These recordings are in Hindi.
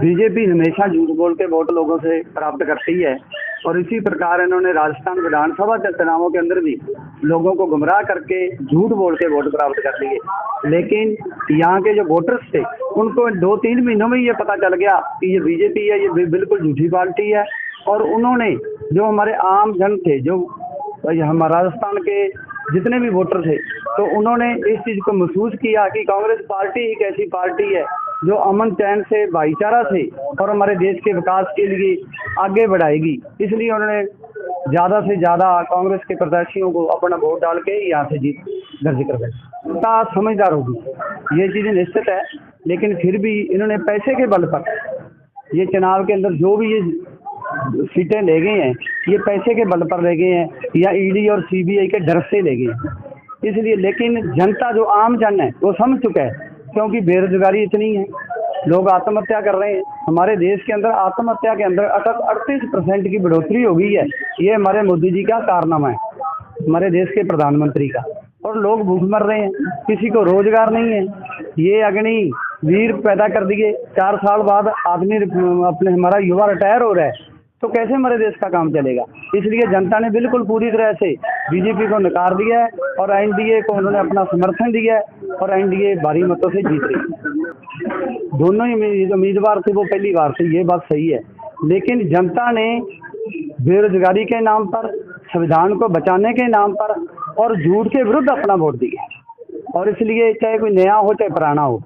बीजेपी हमेशा झूठ बोल के वोट लोगों से प्राप्त करती है और इसी प्रकार इन्होंने राजस्थान विधानसभा के चुनावों के अंदर भी लोगों को गुमराह करके झूठ बोल के वोट प्राप्त कर लिए। लेकिन यहाँ के जो वोटर्स थे उनको 2-3 महीनों में ये पता चल गया कि ये बीजेपी है, ये बिल्कुल झूठी पार्टी है। और उन्होंने जो हमारे आम जन थे, जो हमारे राजस्थान के जितने भी वोटर थे, तो उन्होंने इस चीज़ को महसूस किया कि कांग्रेस पार्टी एक ऐसी पार्टी है जो अमन चैन से, भाईचारा से और हमारे देश के विकास के लिए आगे बढ़ाएगी। इसलिए उन्होंने ज़्यादा से ज़्यादा कांग्रेस के प्रत्याशियों को अपना वोट डाल के यहाँ से जीत दर्ज करवाई। जनता समझदार होगी, ये चीज़ें निश्चित है। लेकिन फिर भी इन्होंने पैसे के बल पर ये चुनाव के अंदर जो भी ये सीटें ले गए हैं, ये पैसे के बल पर ले गए हैं या ईडी और सीबीआई के डर से ले गए हैं। इसलिए लेकिन जनता, जो आम जन है, वो समझ चुका है, क्योंकि बेरोजगारी इतनी है, लोग आत्महत्या कर रहे हैं। हमारे देश के अंदर आत्महत्या के अंदर 38% की बढ़ोतरी हो गई है। ये हमारे मोदी जी का कारनामा है, हमारे देश के प्रधानमंत्री का। और लोग भूख मर रहे हैं, किसी को रोजगार नहीं है। ये अग्निवीर पैदा कर दिए, 4 साल बाद आदमी अपने हमारा युवा रिटायर हो रहा है, तो कैसे हमारे देश का काम चलेगा। इसलिए जनता ने बिल्कुल पूरी तरह से बीजेपी को नकार दिया है और एनडीए को उन्होंने अपना समर्थन दिया है और एनडीए भारी मतों से जीत रही। दोनों ही उम्मीदवार थे वो पहली बार थे, ये बात सही है। लेकिन जनता ने बेरोजगारी के नाम पर, संविधान को बचाने के नाम पर और झूठ के विरुद्ध अपना वोट दिया। और इसलिए चाहे कोई नया हो चाहे पुराना हो,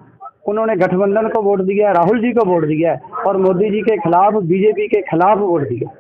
उन्होंने गठबंधन को वोट दिया, राहुल जी को वोट दिया और मोदी जी के खिलाफ, बीजेपी के खिलाफ वोट दिया।